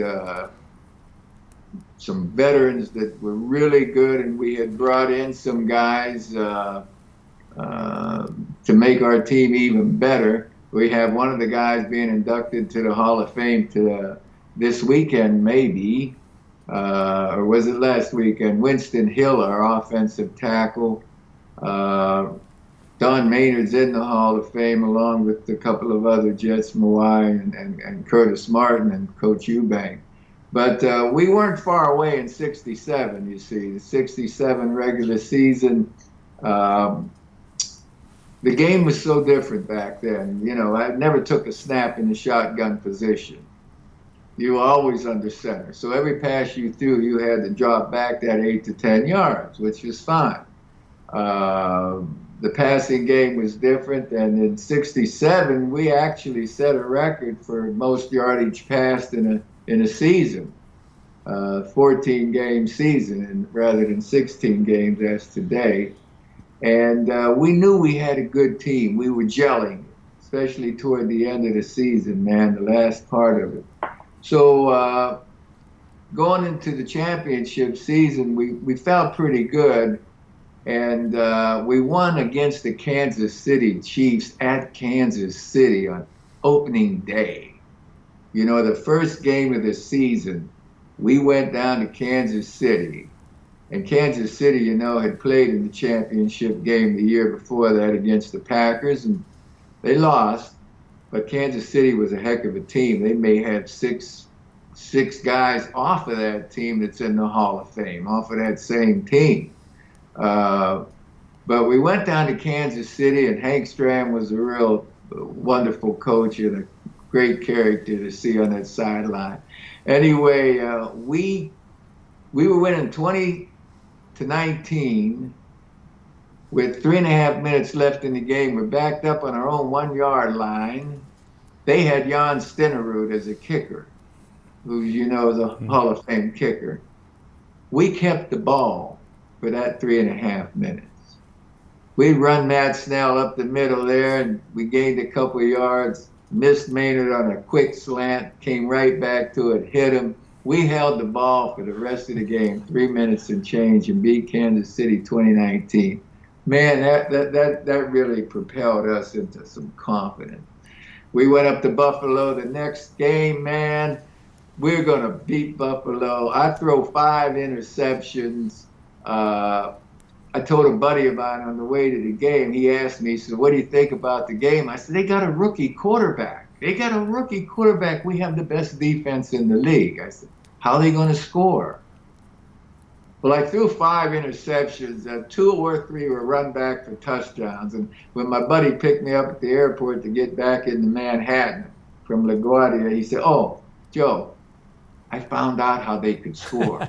some veterans that were really good, and we had brought in some guys to make our team even better. We have one of the guys being inducted to the Hall of Fame this weekend, maybe. Or was it last weekend? Winston Hill, our offensive tackle. Don Maynard's in the Hall of Fame, along with a couple of other Jets, Mawai and Curtis Martin and Coach Eubank. But we weren't far away in '67, you see. The '67 regular season, the game was so different back then. You know, I never took a snap in the shotgun position. You were always under center. So every pass you threw, you had to drop back that 8 to 10 yards, which is fine. The passing game was different, and in '67 we actually set a record for most yardage passed in a season, 14-game season, rather than 16 games as today. And we knew we had a good team. We were gelling, especially toward the end of the season, man, the last part of it. So going into the championship season, we felt pretty good. And we won against the Kansas City Chiefs at Kansas City on opening day. You know, the first game of the season, we went down to Kansas City. And Kansas City, you know, had played in the championship game the year before that against the Packers, and they lost. But Kansas City was a heck of a team. They may have six guys off of that team that's in the Hall of Fame, off of that same team. But we went down to Kansas City, and Hank Stram was a real wonderful coach and a great character to see on that sideline. Anyway, we were winning 20-19 with 3.5 minutes left in the game. We're backed up on our own 1-yard line. They had Jan Stenerud as a kicker, who, you know, is a Hall of Fame kicker. We kept the ball for that 3.5 minutes. We run Matt Snell up the middle there, and we gained a couple of yards, missed Maynard on a quick slant, came right back to it, hit him. We held the ball for the rest of the game, 3 minutes and change, and beat Kansas City 2019. Man, that really propelled us into some confidence. We went up to Buffalo the next game, man. We're going to beat Buffalo. I throw 5 interceptions. I told a buddy of mine on the way to the game, he asked me, he said, what do you think about the game? I said, they got a rookie quarterback. We have the best defense in the league. I said, how are they going to score? Well, I threw 5 interceptions, 2 or 3 were run back for touchdowns. And when my buddy picked me up at the airport to get back into Manhattan from LaGuardia, he said, oh, Joe, I found out how they could score.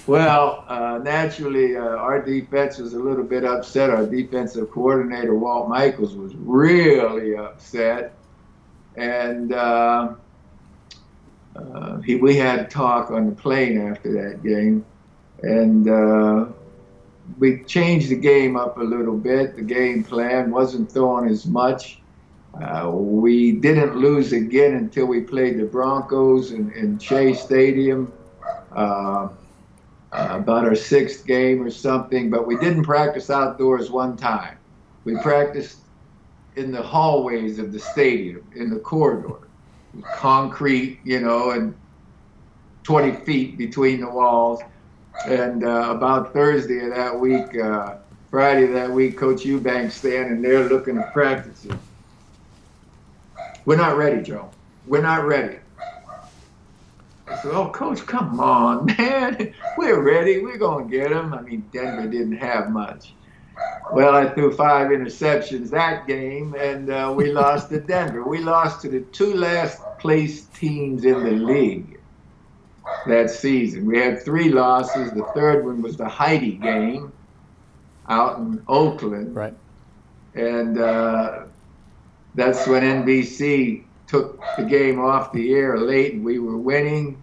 Well, naturally, our defense was a little bit upset. Our defensive coordinator, Walt Michaels, was really upset. And we had talk on the plane after that game. And we changed the game up a little bit. The game plan wasn't throwing as much. We didn't lose again until we played the Broncos in Shea Stadium. About our 6th game or something, but we didn't practice outdoors one time. We practiced in the hallways of the stadium, in the corridor, concrete, you know, and 20 feet between the walls. And about Thursday of that week, Friday of that week, Coach Eubanks standing there looking at practices. We're not ready, Joe. We're not ready. I said, oh, Coach, come on, man. We're ready. We're going to get them. I mean, Denver didn't have much. Well, I threw 5 interceptions that game, and we lost to Denver. We lost to the 2 last place teams in the league that season. We had 3 losses. The 3rd one was the Heidi game out in Oakland. Right. And that's when NBC took the game off the air late, and we were winning.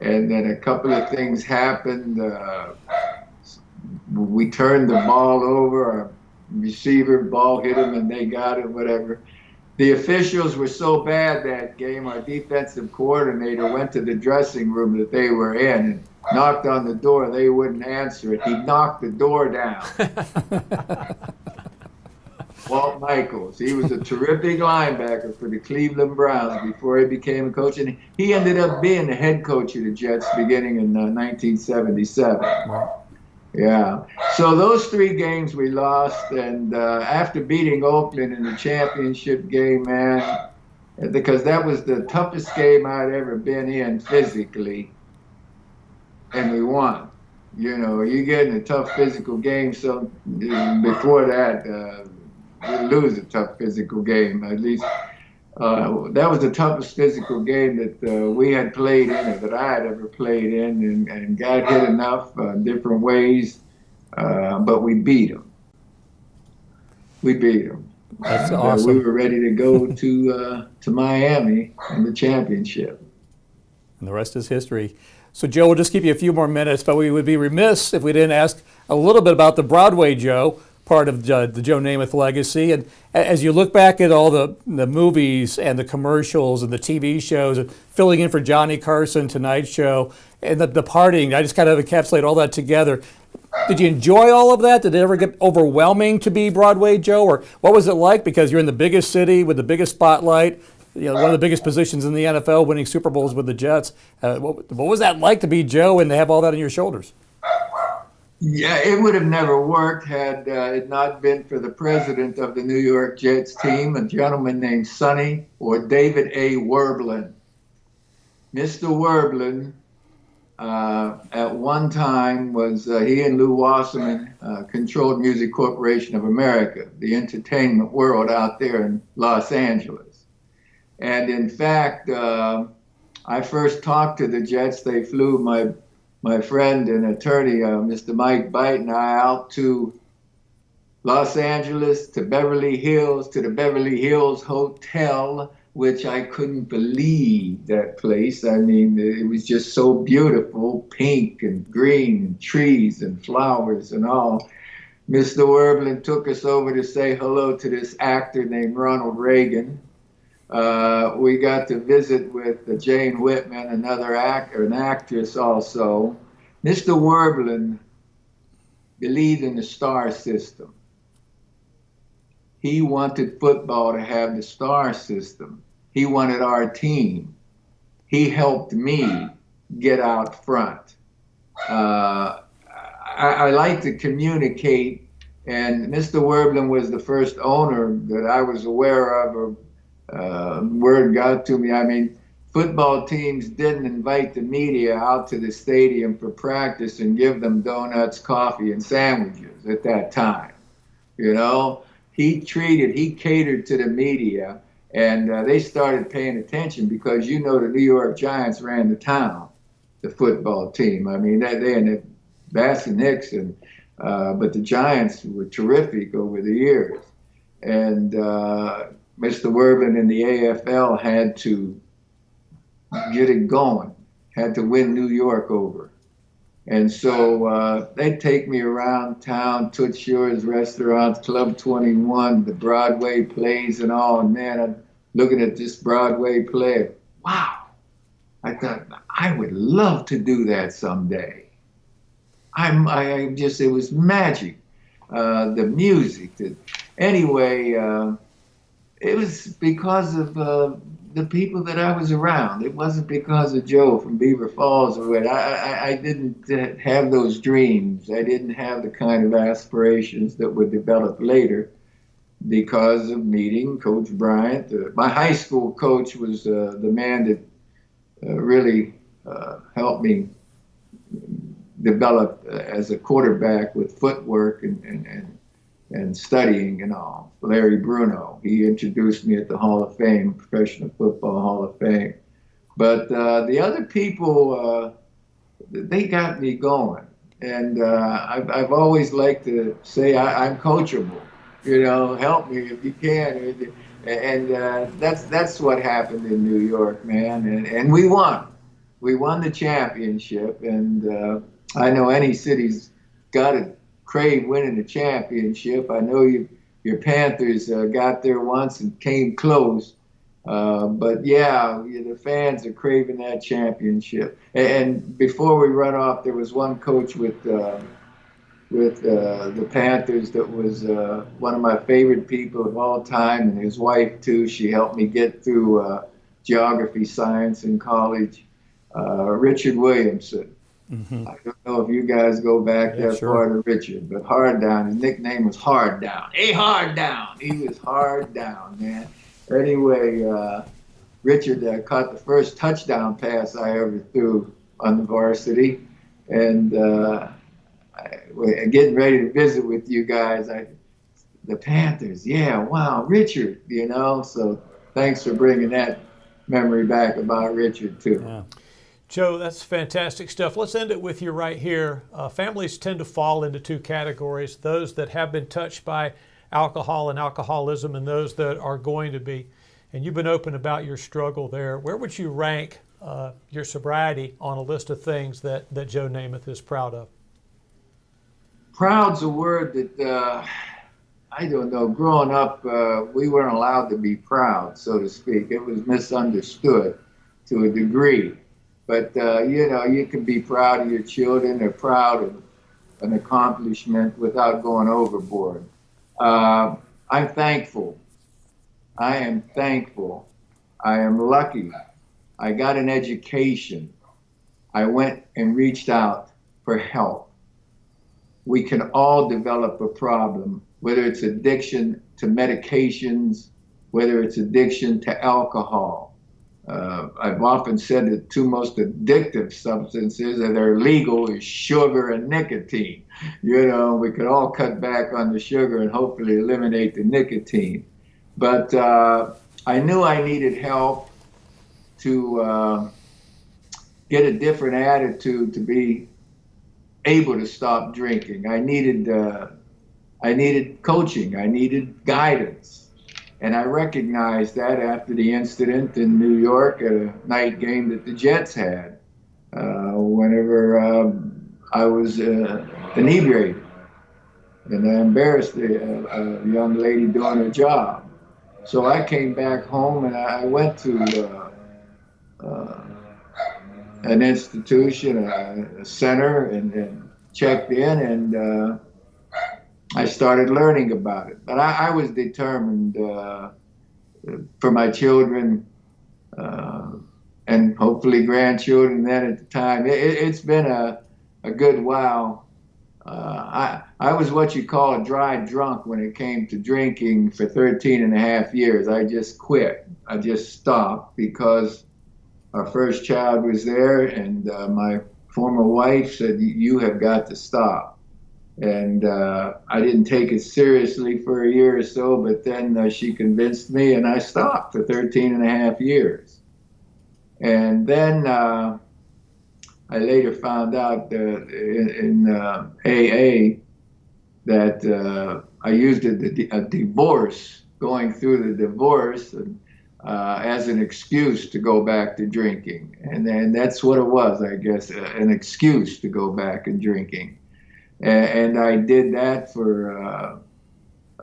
And then a couple of things happened. We turned the ball over. Our receiver ball hit him, and they got it, whatever. The officials were so bad that game, our defensive coordinator went to the dressing room that they were in and knocked on the door. They wouldn't answer it. He knocked the door down. Walt Michaels. He was a terrific linebacker for the Cleveland Browns before he became a coach, and he ended up being the head coach of the Jets beginning in 1977. Yeah. So those 3 games we lost, and after beating Oakland in the championship game, man, because that was the toughest game I'd ever been in physically, and we won. You know, you get in a tough physical game, so before that, you lose a tough physical game. At least That was the toughest physical game that we had played in, or that I had ever played in, and got hit enough different ways, but we beat them. We beat them. That's awesome. We were ready to go to Miami in the championship. And the rest is history. So, Joe, we'll just give you a few more minutes, but we would be remiss if we didn't ask a little bit about the Broadway Joe, part of the Joe Namath legacy. And as you look back at all the movies and the commercials and the TV shows, and filling in for Johnny Carson, Tonight Show, and the partying, I just kind of encapsulate all that together. Did you enjoy all of that? Did it ever get overwhelming to be Broadway Joe? Or what was it like? Because you're in the biggest city with the biggest spotlight, one of the biggest positions in the NFL, winning Super Bowls with the Jets. What was that like to be Joe and to have all that on your shoulders? Yeah, it would have never worked had it not been for the president of the New York Jets team, a gentleman named Sonny, or David A. Werblin. Mr. Werblin, at one time, was he and Lou Wasserman controlled Music Corporation of America, the entertainment world out there in Los Angeles. And in fact, I first talked to the Jets. They flew my friend and attorney, Mr. Mike Bite, and I out to Los Angeles, to Beverly Hills, to the Beverly Hills Hotel, which I couldn't believe that place. I mean, it was just so beautiful, pink and green and trees and flowers and all. Mr. Werblin took us over to say hello to this actor named Ronald Reagan. We got to visit with Jane Whitman, another actor, an actress also. Mr. Werblin believed in the star system. He wanted football to have the star system. He wanted our team. He helped me get out front. I like to communicate, and Mr. Werblin was the first owner that I was aware of, or word got to me. I mean, football teams didn't invite the media out to the stadium for practice and give them donuts, coffee, and sandwiches at that time. You know, he catered to the media, and they started paying attention because, you know, the New York Giants ran the town, the football team. I mean, they and Bass and Nixon, but the Giants were terrific over the years. And Mr. Werblin in the AFL had to get it going, had to win New York over. And so they'd take me around town, Toots Shores restaurants, Club 21, the Broadway plays and all. And man, I'm looking at this Broadway play. Wow. I thought, I would love to do that someday. It was magic. The music. Anyway, it was because of the people that I was around. It wasn't because of Joe from Beaver Falls or what. I didn't have those dreams. I didn't have the kind of aspirations that would develop later because of meeting Coach Bryant. My high school coach was the man that really helped me develop as a quarterback with footwork and studying and all. Larry Bruno, he introduced me at the Hall of Fame, Professional Football Hall of Fame. But the other people, they got me going. And I've always liked to say I'm coachable. You know, help me if you can. And that's what happened in New York, man. And we won. We won the championship. And I know any city's got to crave winning the championship. I know your Panthers got there once and came close. But yeah, the fans are craving that championship. And before we run off, there was one coach with the Panthers that was one of my favorite people of all time, and his wife too. She helped me get through geography, science in college. Richard Williamson. Mm-hmm. I don't know if you guys go back that far to Richard, but Hard Down, his nickname was Hard Down. Hey, Hard Down. He was hard down, man. Anyway, Richard caught the first touchdown pass I ever threw on the varsity. And getting ready to visit with you guys, the Panthers, yeah, wow, Richard, you know. So thanks for bringing that memory back about Richard, too. Yeah. Joe, that's fantastic stuff. Let's end it with you right here. Families tend to fall into two categories, those that have been touched by alcohol and alcoholism and those that are going to be. And you've been open about your struggle there. Where would you rank your sobriety on a list of things that Joe Namath is proud of? Proud's a word that, I don't know, growing up, we weren't allowed to be proud, so to speak. It was misunderstood to a degree. But, you can be proud of your children or proud of an accomplishment without going overboard. I'm thankful. I am thankful. I am lucky. I got an education. I went and reached out for help. We can all develop a problem, whether it's addiction to medications, whether it's addiction to alcohol. I've often said the two most addictive substances that are legal is sugar and nicotine. We could all cut back on the sugar and hopefully eliminate the nicotine. But I knew I needed help to get a different attitude to be able to stop drinking. I needed coaching. I needed guidance. And I recognized that after the incident in New York at a night game that the Jets had, whenever I was inebriated. And I embarrassed a young lady doing her job. So I came back home and I went to an institution, a center, and checked in, and I started learning about it. But I was determined for my children and hopefully grandchildren then at the time. It's been a good while. I was what you call a dry drunk when it came to drinking for 13 and a half years. I just quit. I just stopped because our first child was there, and my former wife said, "You have got to stop." And I didn't take it seriously for a year or so, but then she convinced me, and I stopped for 13 and a half years. And then I later found out in AA that I used a divorce, going through the divorce, as an excuse to go back to drinking. And then that's what it was, I guess, an excuse to go back and drinking. And I did that for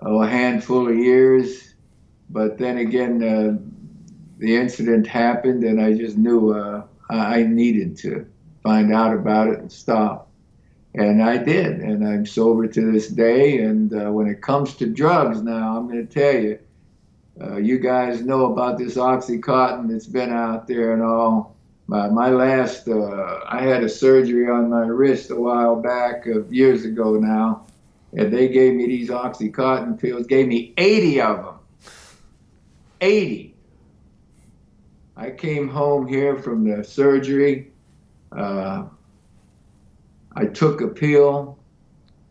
a handful of years. But then again, the incident happened, and I just knew I needed to find out about it and stop. And I did, and I'm sober to this day. And when it comes to drugs now, I'm going to tell you, you guys know about this Oxycontin that's been out there and all. My last, I had a surgery on my wrist a while back, years ago now, and they gave me these Oxycontin pills, gave me 80 of them. 80. I came home here from the surgery. I took a pill.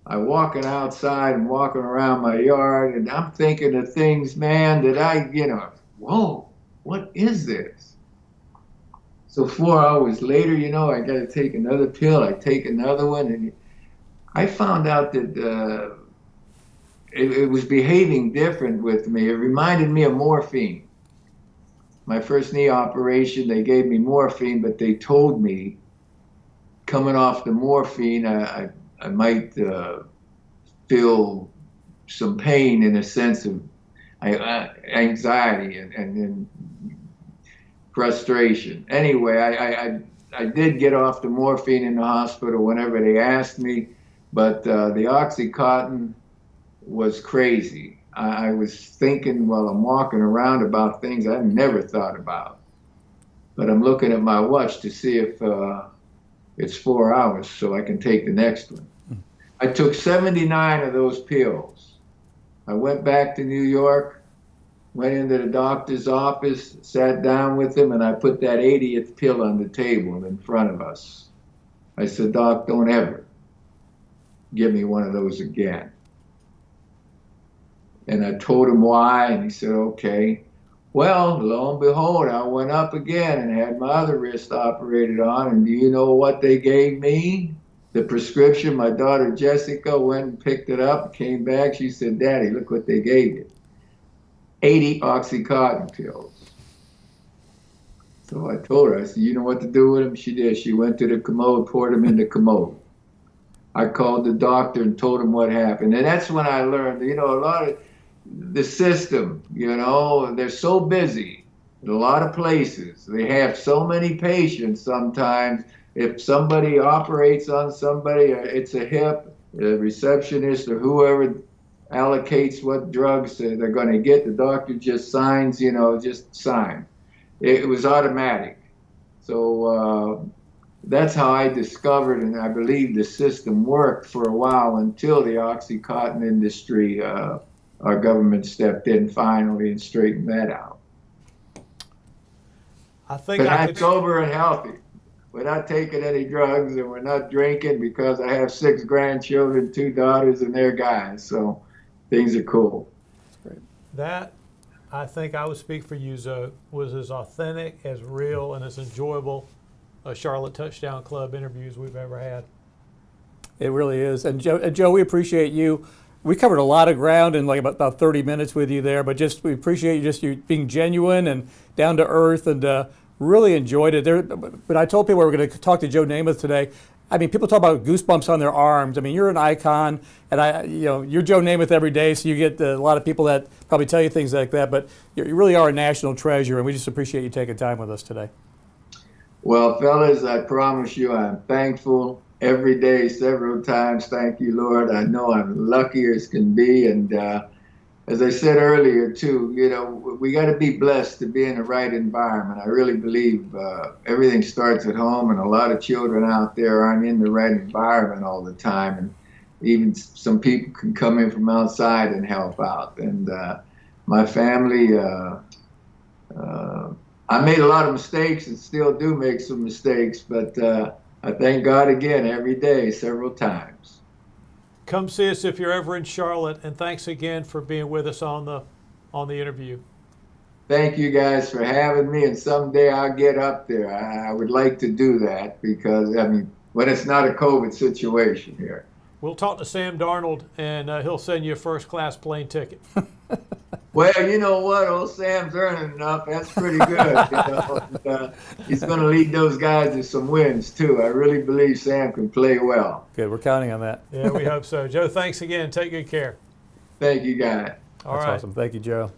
I'm walking outside and walking around my yard, and I'm thinking of things, man, that whoa, what is this? So 4 hours later, I got to take another pill. I take another one, and I found out that it was behaving different with me. It reminded me of morphine. My first knee operation, they gave me morphine, but they told me coming off the morphine, I might feel some pain in a sense of anxiety and frustration. Anyway, I did get off the morphine in the hospital whenever they asked me, but the Oxycontin was crazy. I was thinking while I'm walking around about things I never thought about. But I'm looking at my watch to see if it's 4 hours so I can take the next one. I took 79 of those pills. I went back to New York, went into the doctor's office, sat down with him, and I put that 80th pill on the table in front of us. I said, "Doc, don't ever give me one of those again." And I told him why, and he said, "Okay." Well, lo and behold, I went up again and had my other wrist operated on. And do you know what they gave me? The prescription. My daughter Jessica went and picked it up, came back. She said, "Daddy, look what they gave you. 80 Oxycontin pills." So I told her, I said, "You know what to do with them?" She did. She went to the commode, poured them in the commode. I called the doctor and told him what happened. And that's when I learned, a lot of the system, they're so busy in a lot of places. They have so many patients sometimes. If somebody operates on somebody, it's a hip, the receptionist or whoever allocates what drugs they're going to get, the doctor just signs, just sign. It was automatic. So that's how I discovered, and I believe the system worked for a while until the Oxycontin industry, our government stepped in finally and straightened that out. But I'm sober and healthy. We're not taking any drugs and we're not drinking because I have 6 grandchildren, 2 daughters, and they're guys. So things are cool. That, I think I would speak for you, Szoke, was as authentic, as real, and as enjoyable a Charlotte Touchdown Club interviews we've ever had. It really is. And Joe, we appreciate you. We covered a lot of ground in like about 30 minutes with you there, but we appreciate you being genuine and down to earth, and really enjoyed it. But I told people we were going to talk to Joe Namath today. I mean, people talk about goosebumps on their arms. I mean, you're an icon, and you're Joe Namath every day, so you get a lot of people that probably tell you things like that. But you really are a national treasure, and we just appreciate you taking time with us today. Well, fellas, I promise you, I'm thankful every day, several times. Thank you, Lord. I know I'm lucky as can be, and as I said earlier, too, we got to be blessed to be in the right environment. I really believe everything starts at home, and a lot of children out there aren't in the right environment all the time. And even some people can come in from outside and help out. And my family, I made a lot of mistakes and still do make some mistakes, but I thank God again every day, several times. Come see us if you're ever in Charlotte, and thanks again for being with us on the interview. Thank you guys for having me, and someday I'll get up there. I would like to do that because, when it's not a COVID situation here. We'll talk to Sam Darnold, and he'll send you a first-class plane ticket. Well, you know what? Old Sam's earning enough. That's pretty good. He's going to lead those guys to some wins, too. I really believe Sam can play well. Good. We're counting on that. Yeah, we hope so. Joe, thanks again. Take good care. Thank you, guys. That's awesome. Thank you, Joe.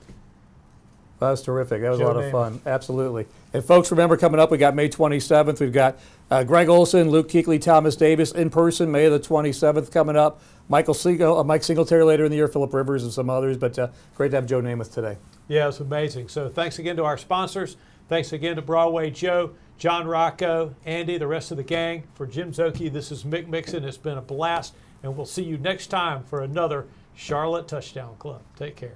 That was terrific. That was a lot of fun. Absolutely. And folks, remember, coming up, we got May 27th. We've got Greg Olson, Luke Kuechly, Thomas Davis in person, May the 27th coming up. Mike Singletary later in the year, Phillip Rivers, and some others. But great to have Joe Namath today. Yeah, it's amazing. So thanks again to our sponsors. Thanks again to Broadway Joe, John Rocco, Andy, the rest of the gang. For Jim Szoke, this is Mick Mixon. It's been a blast, and we'll see you next time for another Charlotte Touchdown Club. Take care.